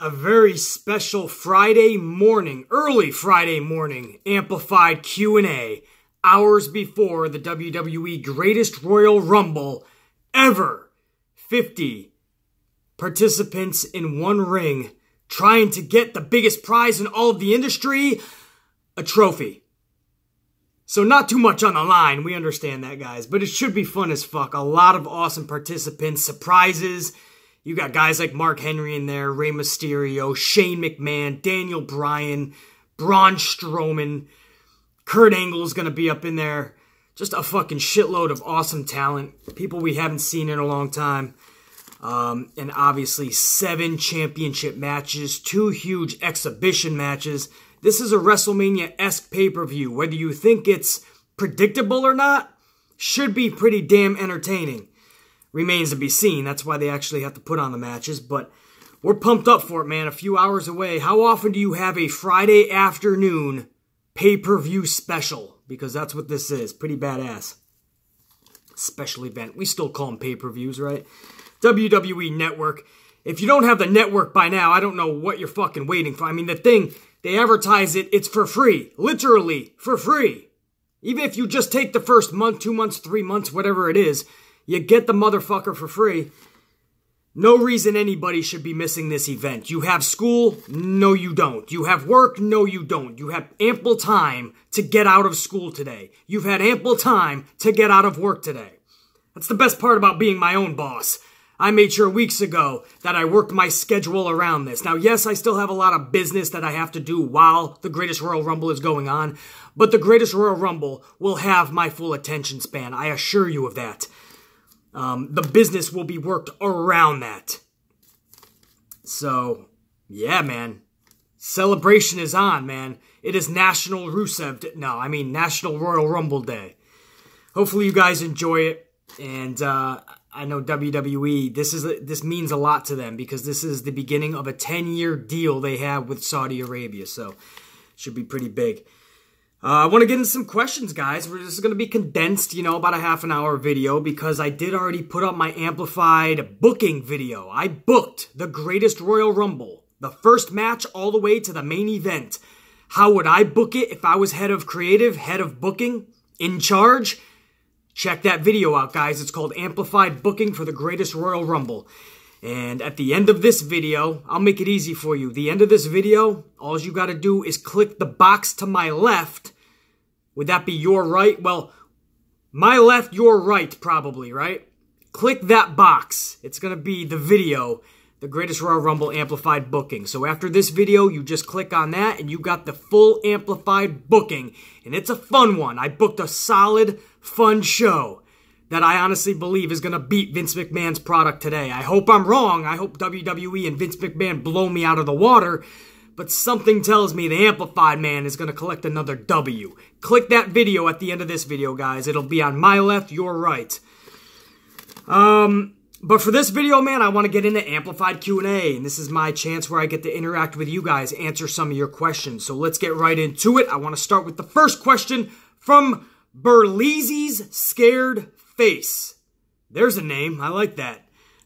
A very special Friday morning, early Friday morning, amplified Q&A, hours before the WWE Greatest Royal Rumble ever. 50 participants in one ring, trying to get the biggest prize in all of the industry, a trophy. So not too much on the line, we understand that, guys, but it should be fun as fuck. A lot of awesome participants, surprises. You got guys like Mark Henry in there, Rey Mysterio, Shane McMahon, Daniel Bryan, Braun Strowman, Kurt Angle's going to be up in there. Just a fucking shitload of awesome talent. People we haven't seen in a long time. And obviously 7 championship matches, 2 huge exhibition matches. This is a WrestleMania-esque pay-per-view. Whether you think it's predictable or not, should be pretty damn entertaining. Remains to be seen. That's why they actually have to put on the matches. But we're pumped up for it, man. A few hours away. How often do you have a Friday afternoon pay-per-view special? Because that's what this is. Pretty badass. Special event. We still call them pay-per-views, right? WWE Network. If you don't have the network by now, I don't know what you're fucking waiting for. I mean, the thing, they advertise it, it's for free. Literally, for free. Even if you just take the first month, 2 months, 3 months, whatever it is, you get the motherfucker for free. No reason anybody should be missing this event. You have school? No, you don't. You have work? No, you don't. You have ample time to get out of school today. You've had ample time to get out of work today. That's the best part about being my own boss. I made sure weeks ago that I worked my schedule around this. Now, yes, I still have a lot of business that I have to do while the Greatest Royal Rumble is going on, but the Greatest Royal Rumble will have my full attention span. I assure you of that. The business will be worked around that. So, yeah, man. Celebration is on, man. It is National National Royal Rumble Day. Hopefully you guys enjoy it. And I know WWE, this means a lot to them because this is the beginning of a 10-year deal they have with Saudi Arabia. So, it should be pretty big. I want to get into some questions, guys. This is going to be condensed, about a half an hour video because I did already put up my amplified booking video. I booked the Greatest Royal Rumble, the first match all the way to the main event. How would I book it if I was head of creative, head of booking, in charge? Check that video out, guys. It's called Amplified Booking for the Greatest Royal Rumble. And at the end of this video, I'll make it easy for you. The end of this video, all you got to do is click the box to my left. Would that be your right? Well, my left, your right, probably, right? Click that box. It's going to be the video, the Greatest Royal Rumble Amplified Booking. So after this video, you just click on that, and you got the full Amplified Booking. And it's a fun one. I booked a solid, fun show that I honestly believe is going to beat Vince McMahon's product today. I hope I'm wrong. I hope WWE and Vince McMahon blow me out of the water. But something tells me the Amplified Man is going to collect another W. Click that video at the end of this video, guys. It'll be on my left, your right. But for this video, man, I want to get into Amplified Q&A. And this is my chance where I get to interact with you guys, answer some of your questions. So let's get right into it. I want to start with the first question from Berleezy's Scared Face. There's a name. I like that.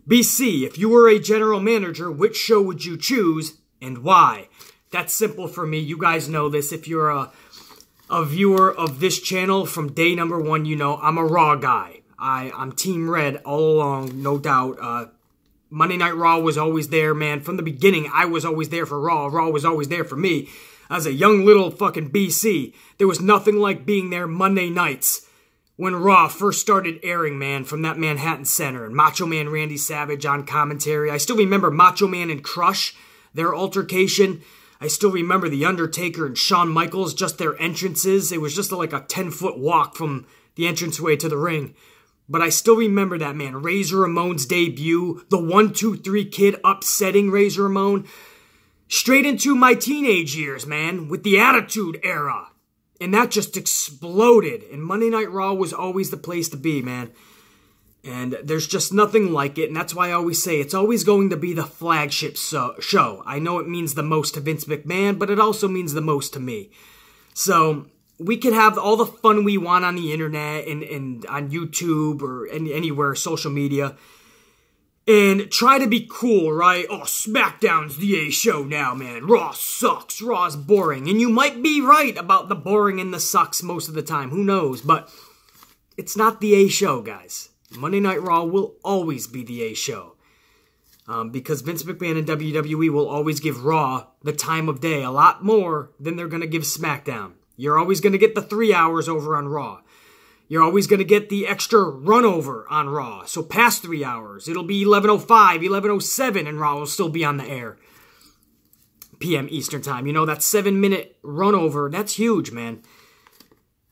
BC, if you were a general manager, which show would you choose and why? That's simple for me. You guys know this. If you're a viewer of this channel from day number 1, you know I'm a Raw guy. I'm Team Red all along, no doubt. Monday Night Raw was always there, man. From the beginning, I was always there for Raw. Raw was always there for me. As a young little fucking BC, there was nothing like being there Monday nights when Raw first started airing, man, from that Manhattan Center. And Macho Man Randy Savage on commentary. I still remember Macho Man and Crush, their altercation. I still remember The Undertaker and Shawn Michaels, just their entrances. It was just like a 10-foot walk from the entranceway to the ring. But I still remember that, man. Razor Ramon's debut, the 1-2-3 Kid upsetting Razor Ramon. Straight into my teenage years, man, with the Attitude Era. And that just exploded. And Monday Night Raw was always the place to be, man. And there's just nothing like it. And that's why I always say it's always going to be the flagship show. I know it means the most to Vince McMahon, but it also means the most to me. So we can have all the fun we want on the internet and on YouTube or anywhere, social media. and try to be cool, right? Oh, SmackDown's the A show now, man. Raw sucks. Raw's boring. And you might be right about the boring and the sucks most of the time. Who knows? But it's not the A show, guys. Monday Night Raw will always be the A show. Because Vince McMahon and WWE will always give Raw the time of day a lot more than they're going to give SmackDown. You're always going to get the 3 hours over on Raw. You're always going to get the extra run over on Raw. So past 3 hours. It'll be 11:05, 11:07, and Raw will still be on the air. PM Eastern Time. You know, that 7-minute run over, that's huge, man.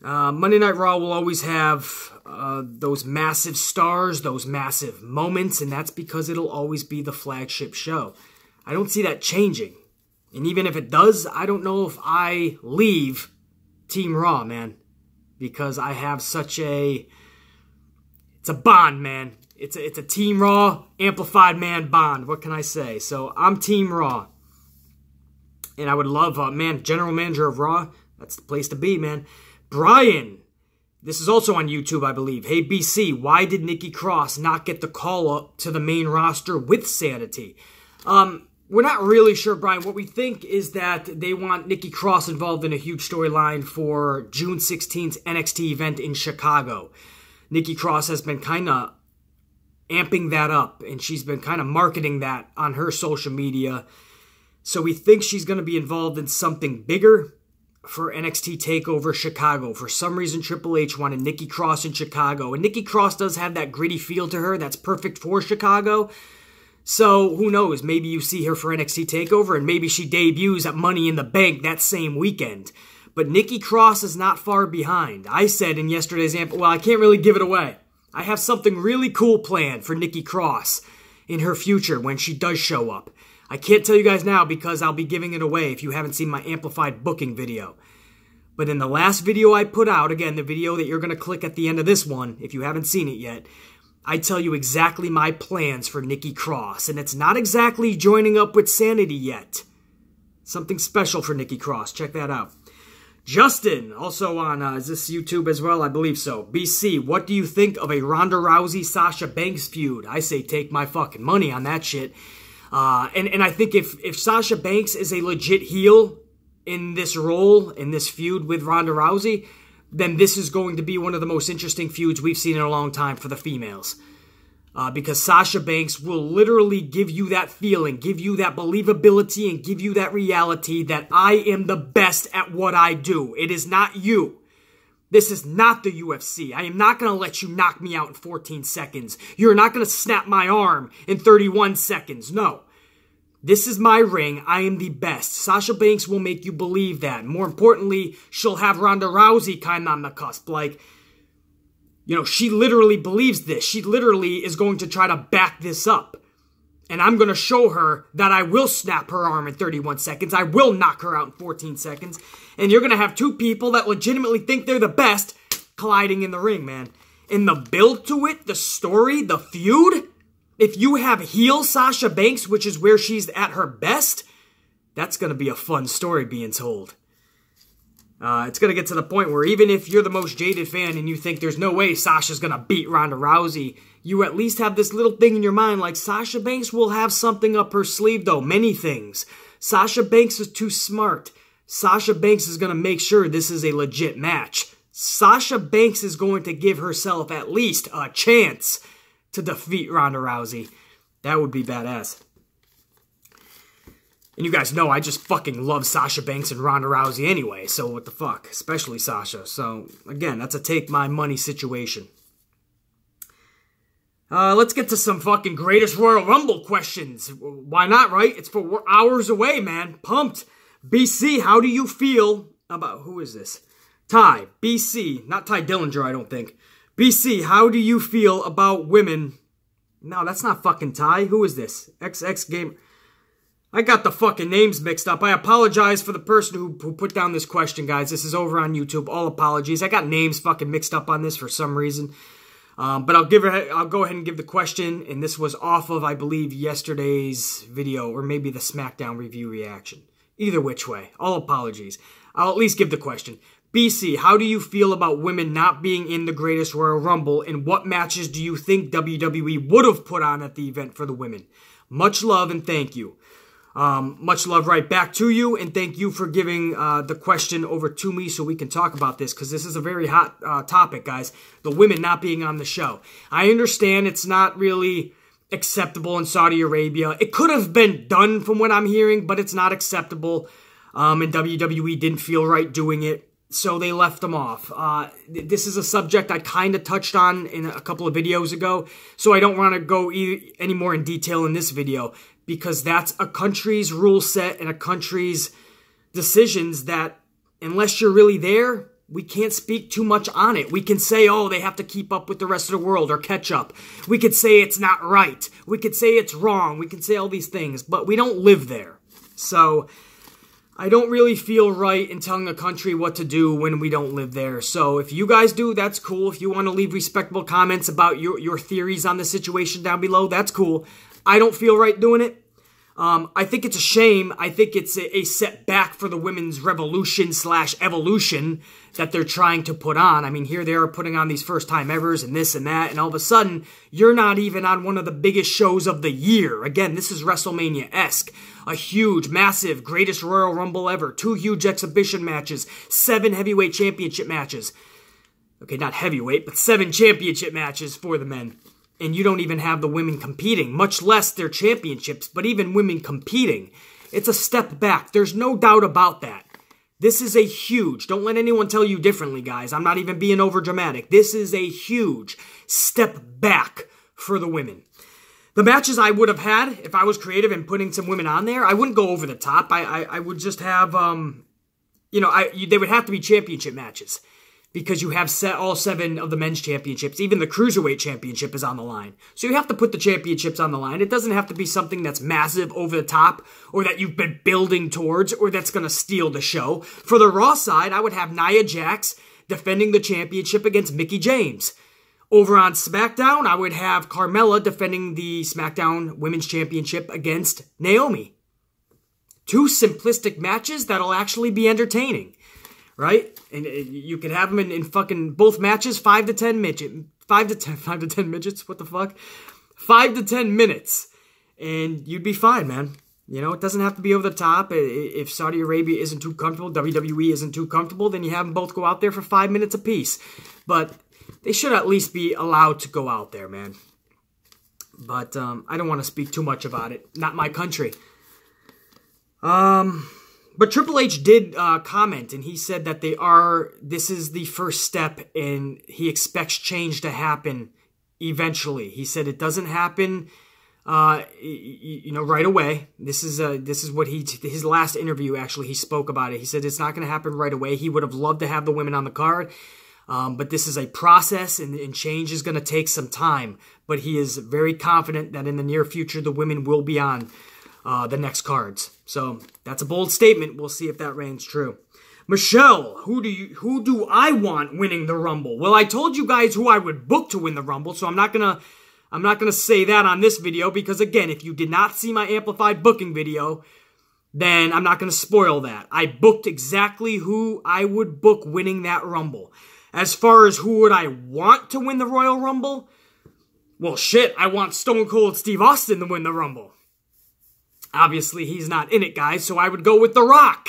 Monday Night Raw will always have those massive stars, those massive moments, and that's because it'll always be the flagship show. I don't see that changing. And even if it does, I don't know if I leave Team Raw, man. Because I have such a... It's a bond, man. It's a Team Raw, amplified man bond. What can I say? So, I'm Team Raw. And I would love, man, General Manager of Raw. That's the place to be, man. Brian. This is also on YouTube, I believe. Hey, BC, why did Nicky Cross not get the call-up to the main roster with Sanity? We're not really sure, Brian. What we think is that they want Nicky Cross involved in a huge storyline for June 16th NXT event in Chicago. Nicky Cross has been kind of amping that up, and she's been kind of marketing that on her social media. So we think she's going to be involved in something bigger for NXT TakeOver Chicago. For some reason, Triple H wanted Nicky Cross in Chicago. And Nicky Cross does have that gritty feel to her that's perfect for Chicago. So, who knows, maybe you see her for NXT TakeOver and maybe she debuts at Money in the Bank that same weekend. But Nicky Cross is not far behind. I said in yesterday's amp, well, I can't really give it away. I have something really cool planned for Nicky Cross in her future when she does show up. I can't tell you guys now because I'll be giving it away if you haven't seen my amplified booking video. But in the last video I put out, again, the video that you're going to click at the end of this one, if you haven't seen it yet, I tell you exactly my plans for Nicky Cross, and it's not exactly joining up with Sanity yet. Something special for Nicky Cross. Check that out. Justin, also on, is this YouTube as well? I believe so. BC, what do you think of a Ronda Rousey-Sasha Banks feud? I say take my fucking money on that shit. And I think if Sasha Banks is a legit heel in this role, in this feud with Ronda Rousey, then this is going to be one of the most interesting feuds we've seen in a long time for the females. Because Sasha Banks will literally give you that feeling, give you that believability, and give you that reality that I am the best at what I do. It is not you. This is not the UFC. I am not going to let you knock me out in 14 seconds. You're not going to snap my arm in 31 seconds. No. This is my ring. I am the best. Sasha Banks will make you believe that. More importantly, she'll have Ronda Rousey kind of on the cusp. Like, you know, she literally believes this. She literally is going to try to back this up. And I'm going to show her that I will snap her arm in 31 seconds. I will knock her out in 14 seconds. And you're going to have two people that legitimately think they're the best colliding in the ring, man. And the build to it, the story, the feud, if you have heel Sasha Banks, which is where she's at her best, that's going to be a fun story being told. It's going to get to the point where even if you're the most jaded fan and you think there's no way Sasha's going to beat Ronda Rousey, you at least have this little thing in your mind like Sasha Banks will have something up her sleeve though, many things. Sasha Banks is too smart. Sasha Banks is going to make sure this is a legit match. Sasha Banks is going to give herself at least a chance to defeat Ronda Rousey. That would be badass. And you guys know I just fucking love Sasha Banks and Ronda Rousey anyway, so what the fuck? Especially Sasha. So, again, that's a take my money situation. Let's get to some fucking Greatest Royal Rumble questions. Why not, right? It's for hours away, man. Pumped. BC, how do you feel about... Who is this? Ty. BC. Not Ty Dillinger, I don't think. BC, how do you feel about women... No, that's not fucking Ty. Who is this? XX Game... I got the fucking names mixed up. I apologize for the person who put down this question, guys. This is over on YouTube. All apologies. I got names fucking mixed up on this for some reason. But I'll go ahead and give the question. And this was off of, I believe, yesterday's video. Or maybe the SmackDown review reaction. Either which way. All apologies. I'll at least give the question. BC, how do you feel about women not being in the Greatest Royal Rumble, and what matches do you think WWE would have put on at the event for the women? Much love and thank you. Much love right back to you, and thank you for giving the question over to me so we can talk about this, because this is a very hot topic, guys. The women not being on the show. I understand it's not really acceptable in Saudi Arabia. It could have been done from what I'm hearing, but it's not acceptable, and WWE didn't feel right doing it. So they left them off. This is a subject I kind of touched on in a couple of videos ago, so I don't want to go any more in detail in this video, because that's a country's rule set and a country's decisions that, unless you're really there, we can't speak too much on it. We can say, oh, they have to keep up with the rest of the world or catch up. We could say it's not right. We could say it's wrong. We can say all these things, but we don't live there. So I don't really feel right in telling a country what to do when we don't live there. So if you guys do, that's cool. If you want to leave respectable comments about your theories on the situation down below, that's cool. I don't feel right doing it. I think it's a shame. I think it's a setback for the women's revolution / evolution that they're trying to put on. I mean, here they are putting on these first-time evers and this and that, and all of a sudden, you're not even on one of the biggest shows of the year. Again, this is WrestleMania-esque. A huge, massive, greatest Royal Rumble ever. 2 huge exhibition matches. 7 heavyweight championship matches. Okay, not heavyweight, but 7 championship matches for the men. And you don't even have the women competing, much less their championships, but even women competing. It's a step back. There's no doubt about that. This is a huge, don't let anyone tell you differently, guys. I'm not even being over dramatic. This is a huge step back for the women. The matches I would have had, if I was creative and putting some women on there, I wouldn't go over the top. I would just have, they would have to be championship matches, because you have all 7 of the men's championships. Even the Cruiserweight Championship is on the line. So you have to put the championships on the line. It doesn't have to be something that's massive over the top, or that you've been building towards, or that's going to steal the show. For the Raw side, I would have Nia Jax defending the championship against Mickie James. Over on SmackDown, I would have Carmella defending the SmackDown Women's Championship against Naomi. 2 simplistic matches that'll actually be entertaining. Right? And you can have them in fucking both matches, 5 to 10 midgets. 5 to 10 midgets? What the fuck? 5 to 10 minutes. And you'd be fine, man. You know, it doesn't have to be over the top. If Saudi Arabia isn't too comfortable, WWE isn't too comfortable, then you have them both go out there for 5 minutes apiece. But they should at least be allowed to go out there, man. But I don't want to speak too much about it. Not my country. But Triple H did comment, and he said that this is the first step, and he expects change to happen eventually. He said it doesn't happen, right away. This is what his last interview, actually, he spoke about it. He said it's not going to happen right away. He would have loved to have the women on the card, but this is a process, and change is going to take some time. But he is very confident that in the near future, the women will be on the next cards. So that's a bold statement. We'll see if that reigns true. Michelle, who do I want winning the Rumble? Well, I told you guys who I would book to win the Rumble, so I'm not gonna say that on this video, because again, if you did not see my amplified booking video, then I'm not gonna spoil that. I booked exactly who I would book winning that Rumble. As far as who would I want to win the Royal Rumble? Well, shit, I want Stone Cold Steve Austin to win the Rumble. Obviously, he's not in it, guys, so I would go with The Rock.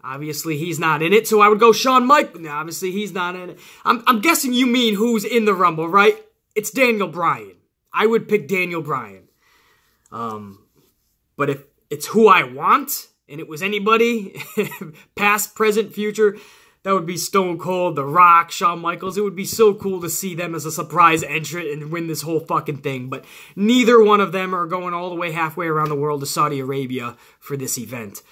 Obviously, he's not in it, so I would go Shawn Michaels. Obviously, he's not in it. I'm guessing you mean who's in the Rumble, right? It's Daniel Bryan. I would pick Daniel Bryan. But if it's who I want, and it was anybody, past, present, future, that would be Stone Cold, The Rock, Shawn Michaels. It would be so cool to see them as a surprise entrant and win this whole fucking thing. But neither one of them are going all the way halfway around the world to Saudi Arabia for this event.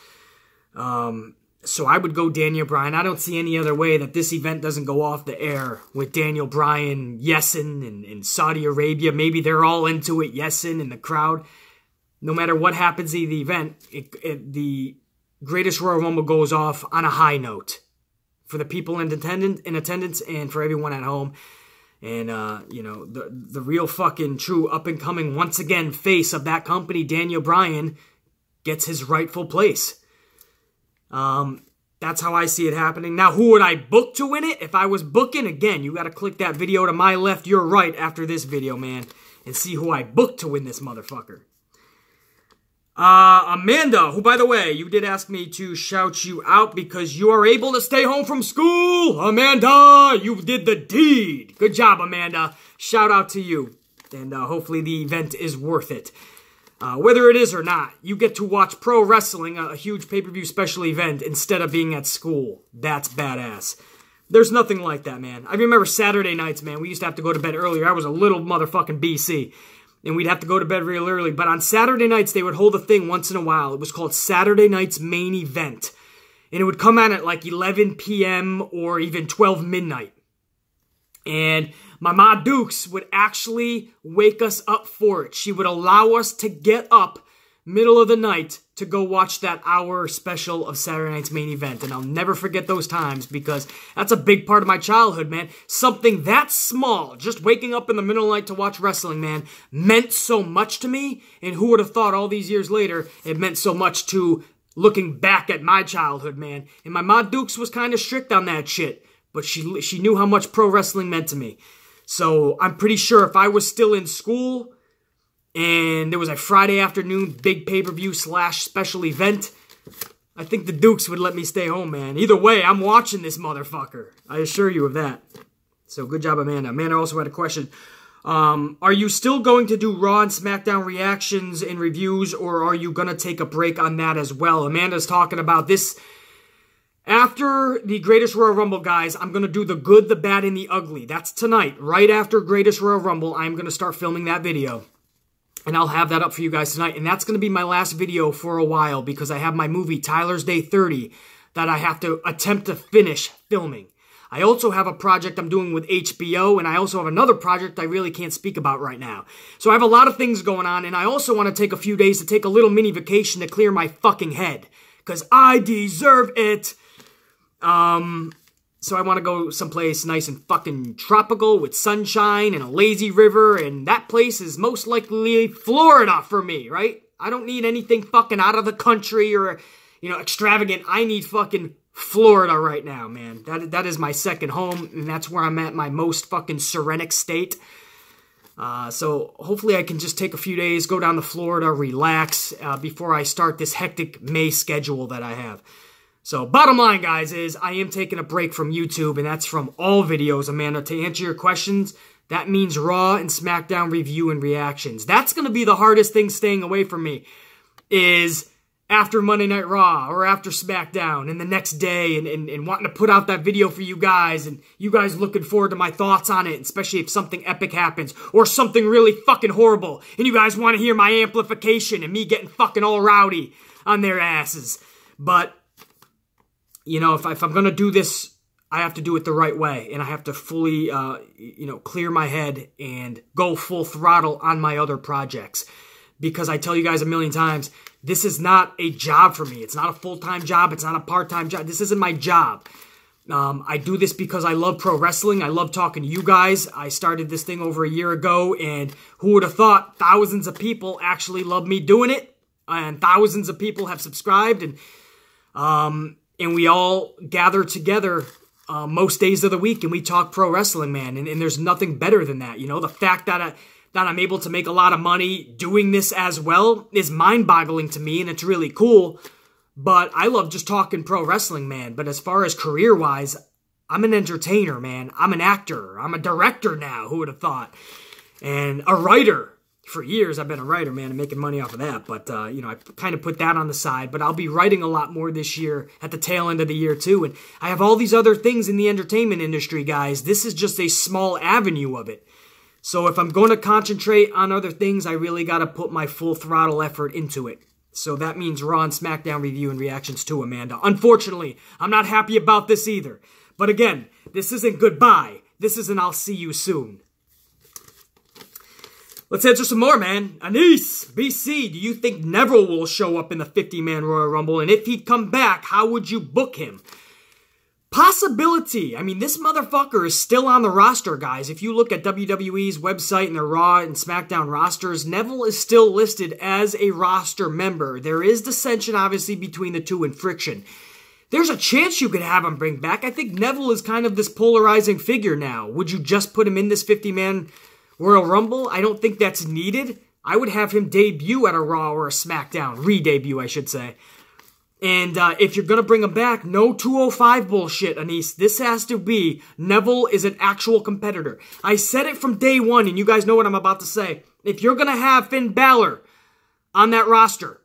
So I would go Daniel Bryan. I don't see any other way that this event doesn't go off the air with Daniel Bryan, Yesin, and Saudi Arabia. Maybe they're all into it, Yesin, and the crowd. No matter what happens in the event, the Greatest Royal Rumble goes off on a high note. For the people in attendance and for everyone at home. And, the real fucking true up-and-coming, once again, face of that company, Daniel Bryan, gets his rightful place. That's how I see it happening. Now, who would I book to win it? If I was booking, again, you got to click that video to my left, your right after this video, man, and see who I booked to win this motherfucker. Amanda, who, by the way, you did ask me to shout you out because you are able to stay home from school. Amanda, you did the deed. Good job, Amanda. Shout out to you. And hopefully the event is worth it. Whether it is or not, you get to watch pro wrestling, a huge pay-per-view special event, instead of being at school. That's badass. There's nothing like that, man. I remember Saturday nights, man. We used to have to go to bed earlier. I was a little motherfucking BC. And we'd have to go to bed real early. But on Saturday nights, they would hold a thing once in a while. It was called Saturday Night's Main Event. And it would come on at like 11 p.m. or even 12 midnight. And my Ma Dukes would actually wake us up for it. She would allow us to get up middle of the night to go watch that hour special of Saturday Night's Main Event. And I'll never forget those times because that's a big part of my childhood, man. Something that small, just waking up in the middle of the night to watch wrestling, man, meant so much to me. And who would have thought all these years later it meant so much to looking back at my childhood, man. And my Ma Dukes was kind of strict on that shit. But she knew how much pro wrestling meant to me. So I'm pretty sure if I was still in school and there was a Friday afternoon big pay-per-view / special event, I think the Dukes would let me stay home, man. Either way, I'm watching this motherfucker. I assure you of that. So good job, Amanda. Amanda also had a question. Are you still going to do Raw and SmackDown reactions and reviews, or are you going to take a break on that as well? Amanda's talking about this. After the Greatest Royal Rumble, guys, I'm going to do the good, the bad, and the ugly. That's tonight. Right after Greatest Royal Rumble, I'm going to start filming that video. And I'll have that up for you guys tonight. And that's going to be my last video for a while because I have my movie, Tyler's Day 30, that I have to attempt to finish filming. I also have a project I'm doing with HBO, and I also have another project I really can't speak about right now. So I have a lot of things going on, and I also want to take a few days to take a little mini vacation to clear my fucking head. Because I deserve it. So I want to go someplace nice and fucking tropical with sunshine and a lazy river, and that place is most likely Florida for me, right? I don't need anything fucking out of the country or, you know, extravagant. I need fucking Florida right now, man. That is my second home, and that's where I'm at my most fucking serenic state. So hopefully I can just take a few days, go down to Florida, relax, before I start this hectic May schedule that I have. So, bottom line, guys, is I am taking a break from YouTube, and that's from all videos, Amanda. To answer your questions, that means Raw and SmackDown review and reactions. That's going to be the hardest thing staying away from me, is after Monday Night Raw or after SmackDown and the next day and wanting to put out that video for you guys and you guys looking forward to my thoughts on it, especially if something epic happens or something really fucking horrible and you guys want to hear my amplification and me getting fucking all rowdy on their asses. But you know, if I'm going to do this, I have to do it the right way. And I have to fully, you know, clear my head and go full throttle on my other projects. Because I tell you guys a million times, this is not a job for me. It's not a full-time job. It's not a part-time job. This isn't my job. I do this because I love pro wrestling. I love talking to you guys. I started this thing over a year ago. And who would have thought thousands of people actually love me doing it? And thousands of people have subscribed. And we all gather together most days of the week and we talk pro wrestling, man. And there's nothing better than that. You know, the fact that I'm able to make a lot of money doing this as well is mind-boggling to me, and it's really cool. But I love just talking pro wrestling, man. But as far as career-wise, I'm an entertainer, man. I'm an actor. I'm a director now. Who would have thought? And a writer. For years, I've been a writer, man, and making money off of that. But, you know, I kind of put that on the side. But I'll be writing a lot more this year at the tail end of the year, too. And I have all these other things in the entertainment industry, guys. This is just a small avenue of it. So if I'm going to concentrate on other things, I really got to put my full throttle effort into it. So that means Raw and SmackDown review and reactions too, Amanda. Unfortunately, I'm not happy about this either. But again, this isn't goodbye. This is an I'll see you soon. Let's answer some more, man. Anise, BC, do you think Neville will show up in the 50-man Royal Rumble? And if he'd come back, how would you book him? Possibility. I mean, this motherfucker is still on the roster, guys. If you look at WWE's website and their Raw and SmackDown rosters, Neville is still listed as a roster member. There is dissension, obviously, between the two and friction. there's a chance you could have him bring back. I think Neville is kind of this polarizing figure now. Would you just put him in this 50-man Royal Rumble? I don't think that's needed. I would have him debut at a Raw or a SmackDown. Re-debut, I should say. And if you're going to bring him back, no 205 bullshit, Anise. This has to be Neville is an actual competitor. I said it from day one, and you guys know what I'm about to say. If you're going to have Finn Balor on that roster,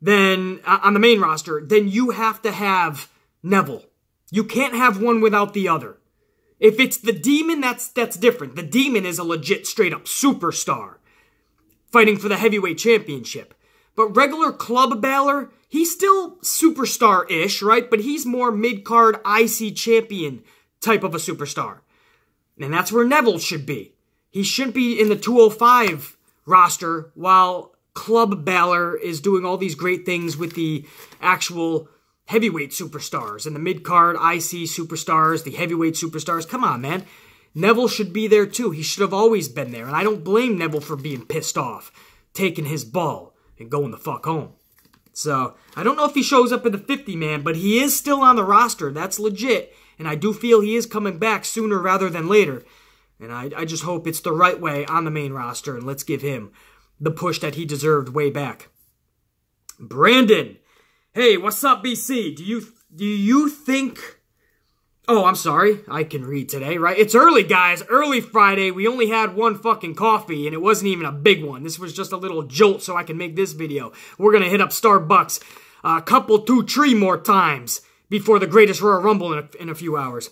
then on the main roster, then you have to have Neville. You can't have one without the other. If it's the Demon, that's different. The Demon is a legit, straight-up superstar fighting for the heavyweight championship. But regular Club Balor, he's still superstar-ish, right? But he's more mid-card IC champion type of a superstar. And that's where Neville should be. He shouldn't be in the 205 roster while Club Balor is doing all these great things with the actual heavyweight superstars and the mid-card IC superstars, the heavyweight superstars. Come on, man. Neville should be there too. He should have always been there. And I don't blame Neville for being pissed off, taking his ball and going the fuck home. So, I don't know if he shows up in the 50-man, but he is still on the roster. That's legit. And I do feel he is coming back sooner rather than later. And I just hope it's the right way on the main roster. And let's give him the push that he deserved way back. Brandon. Hey, what's up, BC? Do you think... Oh, I'm sorry. I can read today, right? It's early, guys. Early Friday. We only had one fucking coffee, and it wasn't even a big one. This was just a little jolt so I can make this video. We're going to hit up Starbucks a couple, 2, 3 more times before the greatest Royal Rumble in a few hours.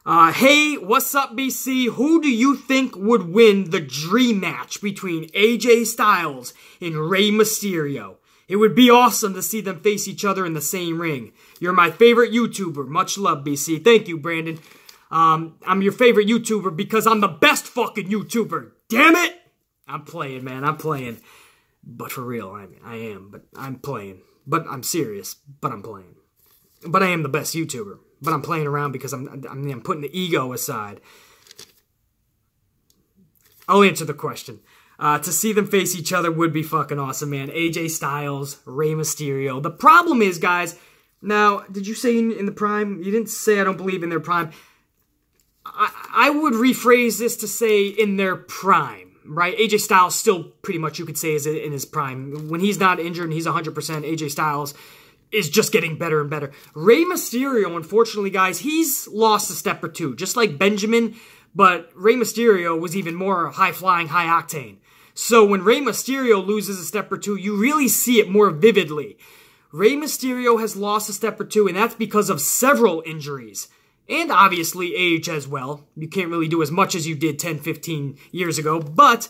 Hey, what's up, BC? Who do you think would win the dream match between AJ Styles and Rey Mysterio? It would be awesome to see them face each other in the same ring. You're my favorite YouTuber. Much love, BC. Thank you, Brandon. I'm your favorite YouTuber because I'm the best fucking YouTuber. Damn it! I'm playing, man. I'm playing. But for real, I am. But I'm playing. But I'm serious. But I'm playing. But I am the best YouTuber. But I'm playing around because I'm putting the ego aside. I'll answer the question. To see them face each other would be fucking awesome, man. AJ Styles, Rey Mysterio. The problem is, guys, now, did you say in the prime? You didn't say I don't believe in their prime. I would rephrase this to say in their prime, right? AJ Styles still pretty much, you could say, is in his prime. When he's not injured and he's 100%, AJ Styles is just getting better and better. Rey Mysterio, unfortunately, guys, he's lost a step or two, just like Benjamin, but Rey Mysterio was even more high-flying, high-octane. So when Rey Mysterio loses a step or two, you really see it more vividly. Rey Mysterio has lost a step or two, and that's because of several injuries. And obviously age as well. You can't really do as much as you did 10, 15 years ago. But,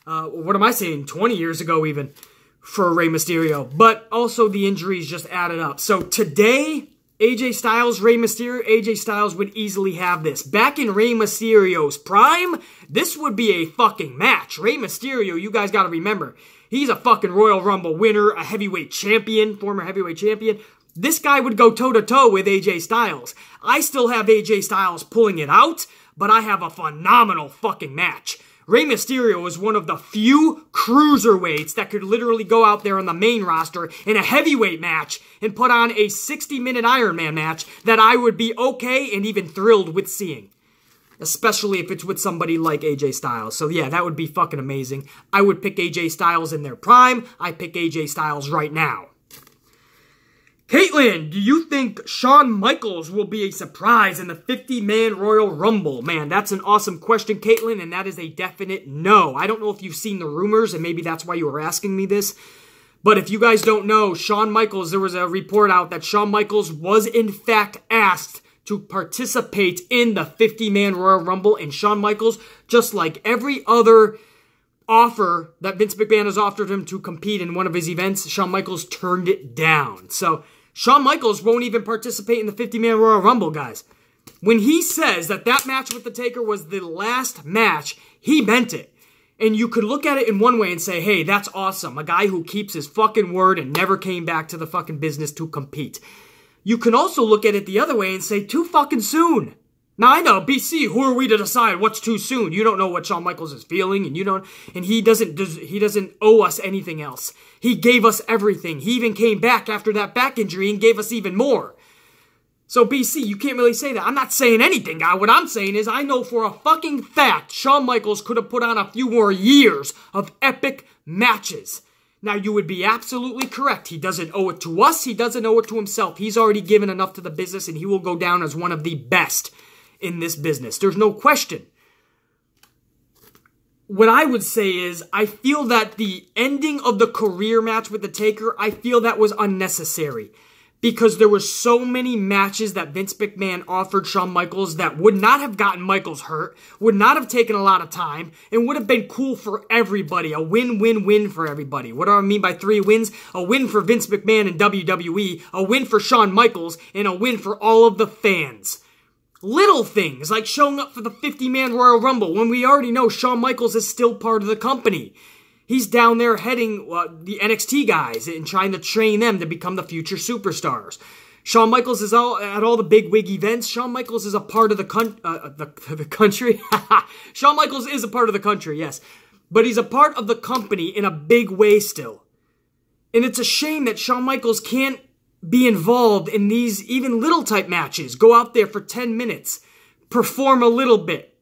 what am I saying? 20 years ago even for Rey Mysterio. But also the injuries just added up. So today, AJ Styles, Rey Mysterio, AJ Styles would easily have this. Back in Rey Mysterio's prime, this would be a fucking match. Rey Mysterio, you guys gotta remember, he's a fucking Royal Rumble winner, a heavyweight champion, former heavyweight champion. This guy would go toe-to-toe with AJ Styles. I still have AJ Styles pulling it out, but I have a phenomenal fucking match. Rey Mysterio is one of the few cruiserweights that could literally go out there on the main roster in a heavyweight match and put on a 60-minute Iron Man match that I would be okay and even thrilled with seeing. Especially if it's with somebody like AJ Styles. So yeah, that would be fucking amazing. I would pick AJ Styles in their prime. I pick AJ Styles right now. Caitlin, do you think Shawn Michaels will be a surprise in the 50-man Royal Rumble? Man, that's an awesome question, Caitlin, and that is a definite no. I don't know if you've seen the rumors, and maybe that's why you were asking me this. But if you guys don't know, Shawn Michaels, there was a report out that Shawn Michaels was in fact asked to participate in the 50-man Royal Rumble, and Shawn Michaels, just like every other offer that Vince McMahon has offered him to compete in one of his events, Shawn Michaels turned it down. So Shawn Michaels won't even participate in the 50-man Royal Rumble, guys. When he says that that match with The Taker was the last match, he meant it. And you could look at it in one way and say, hey, that's awesome. A guy who keeps his fucking word and never came back to the fucking business to compete. You can also look at it the other way and say, too fucking soon. Now, I know, BC, who are we to decide what's too soon? You don't know what Shawn Michaels is feeling, and he doesn't owe us anything else. He gave us everything. He even came back after that back injury and gave us even more. So, BC, you can't really say that. I'm not saying anything, guy. What I'm saying is I know for a fucking fact Shawn Michaels could have put on a few more years of epic matches. Now, you would be absolutely correct. He doesn't owe it to us. He doesn't owe it to himself. He's already given enough to the business, and he will go down as one of the best in this business. There's no question. What I would say is I feel that the ending of the career match with The Taker, I feel that was unnecessary. Because there were so many matches that Vince McMahon offered Shawn Michaels that would not have gotten Michaels hurt, would not have taken a lot of time, and would have been cool for everybody. A win-win-win for everybody. What do I mean by 3 wins? A win for Vince McMahon and WWE, a win for Shawn Michaels, and a win for all of the fans. Little things like showing up for the 50-man Royal Rumble when we already know Shawn Michaels is still part of the company. He's down there heading the NXT guys and trying to train them to become the future superstars. Shawn Michaels is at all the big wig events. Shawn Michaels is a part of the country. Shawn Michaels is a part of the country, yes. But he's a part of the company in a big way still. And it's a shame that Shawn Michaels can't be involved in these even little type matches. Go out there for 10 minutes. Perform a little bit.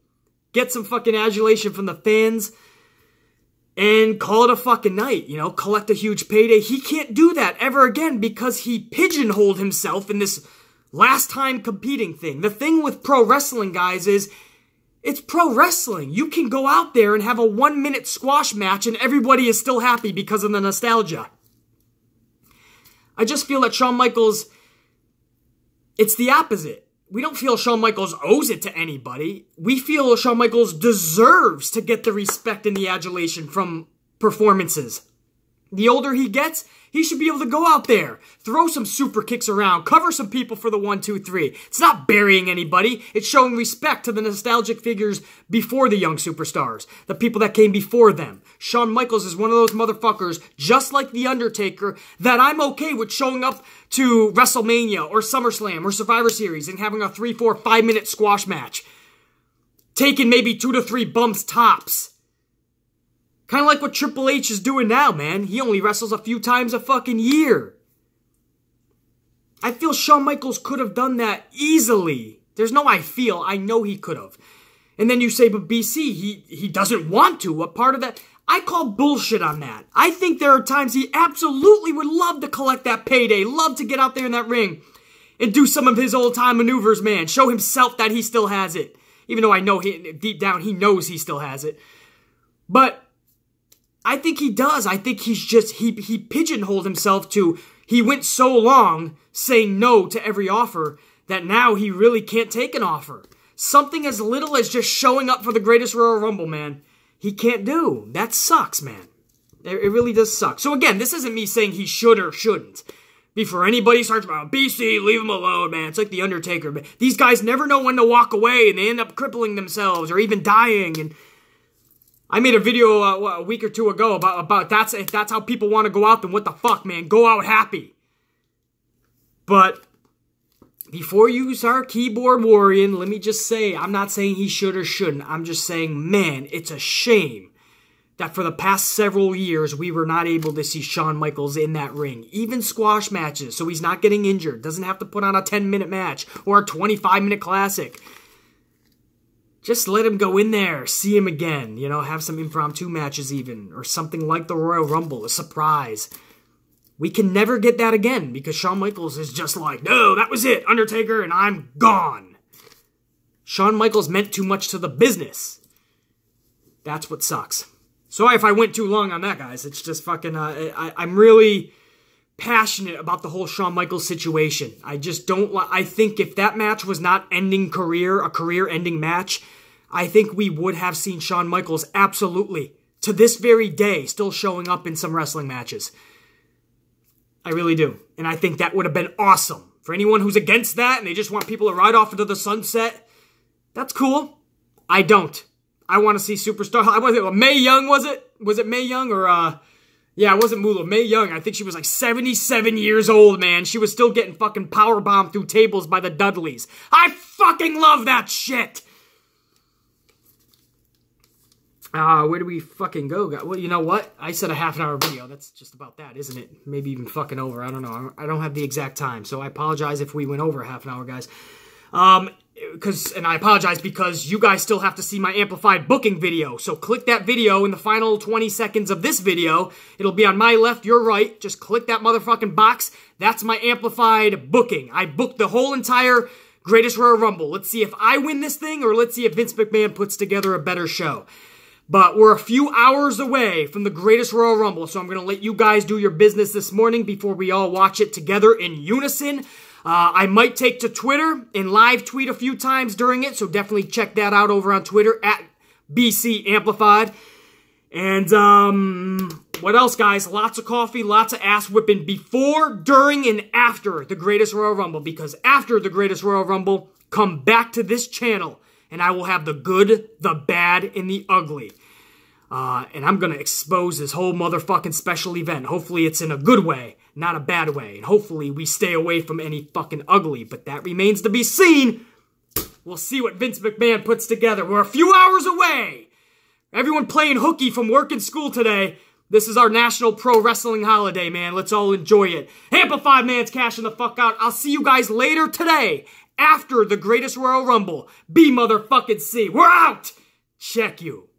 Get some fucking adulation from the fans. And call it a fucking night, you know, collect a huge payday. He can't do that ever again because he pigeonholed himself in this last time competing thing. The thing with pro wrestling, guys, is it's pro wrestling. You can go out there and have a 1-minute squash match and everybody is still happy because of the nostalgia. I just feel that Shawn Michaels, it's the opposite. We don't feel Shawn Michaels owes it to anybody. We feel Shawn Michaels deserves to get the respect and the adulation from performances. The older he gets, he should be able to go out there, throw some super kicks around, cover some people for the 1, 2, 3. It's not burying anybody. It's showing respect to the nostalgic figures before the young superstars, the people that came before them. Shawn Michaels is one of those motherfuckers, just like The Undertaker, that I'm okay with showing up to WrestleMania or SummerSlam or Survivor Series and having a 3, 4, 5-minute squash match. Taking maybe 2 to 3 bumps tops. Kind of like what Triple H is doing now, man. He only wrestles a few times a fucking year. I feel Shawn Michaels could have done that easily. There's no I feel. I know he could have. And then you say, but BC, he doesn't want to. What part of that? I call bullshit on that. I think there are times he absolutely would love to collect that payday, love to get out there in that ring and do some of his old-time maneuvers, man. Show himself that he still has it. Even though I know deep down he knows he still has it. But I think he does. I think he's just, he pigeonholed himself to, he went so long saying no to every offer that now he really can't take an offer. Something as little as just showing up for the greatest Royal Rumble, man, he can't do. That sucks, man. It really does suck. So again, this isn't me saying he should or shouldn't. Before anybody starts about BC, leave him alone, man. It's like The Undertaker. These guys never know when to walk away and they end up crippling themselves or even dying. And I made a video a week or two ago about if that's how people want to go out, then what the fuck, man? Go out happy. But before you start keyboard warring, let me just say, I'm not saying he should or shouldn't. I'm just saying, man, it's a shame that for the past several years, we were not able to see Shawn Michaels in that ring. Even squash matches, so he's not getting injured. Doesn't have to put on a 10-minute match or a 25-minute classic. Just let him go in there, see him again, you know, have some impromptu matches even, or something like the Royal Rumble, a surprise. We can never get that again, because Shawn Michaels is just like, no, that was it, Undertaker, and I'm gone. Shawn Michaels meant too much to the business. That's what sucks. Sorry if I went too long on that, guys. It's just fucking, I'm really passionate about the whole Shawn Michaels situation. I just don't, I think if that match was not ending a career-ending match, I think we would have seen Shawn Michaels absolutely, to this very day, still showing up in some wrestling matches. I really do. And I think that would have been awesome. For anyone who's against that and they just want people to ride off into the sunset, that's cool. I don't. I want to see superstar. Mae Young, was it? Was it Mae Young or, yeah, it wasn't Moolah. Mae Young, I think she was like 77 years old, man. She was still getting fucking powerbombed through tables by the Dudleys. I fucking love that shit! Where do we fucking go? Well, you know what? I said a half-an-hour video. That's just about that, isn't it? Maybe even fucking over. I don't know. I don't have the exact time, so I apologize if we went over a half an hour, guys. And I apologize because you guys still have to see my amplified booking video. So click that video in the final 20 seconds of this video. It'll be on my left, your right. Just click that motherfucking box. That's my amplified booking. I booked the whole entire Greatest Royal Rumble. Let's see if I win this thing, or let's see if Vince McMahon puts together a better show. But we're a few hours away from the Greatest Royal Rumble, so I'm going to let you guys do your business this morning before we all watch it together in unison. I might take to Twitter and live tweet a few times during it, so definitely check that out over on Twitter at BC Amplified. And, what else, guys? Lots of coffee, lots of ass whipping before, during, and after the Greatest Royal Rumble, because after the Greatest Royal Rumble, come back to this channel, and I will have the good, the bad, and the ugly. And I'm going to expose this whole motherfucking special event. Hopefully it's in a good way, not a bad way. And hopefully we stay away from any fucking ugly. But that remains to be seen. We'll see what Vince McMahon puts together. We're a few hours away. Everyone playing hooky from work and school today. This is our national pro wrestling holiday, man. Let's all enjoy it. Amplified Man's cashing the fuck out. I'll see you guys later today after the Greatest Royal Rumble. B motherfucking C. We're out. Check you.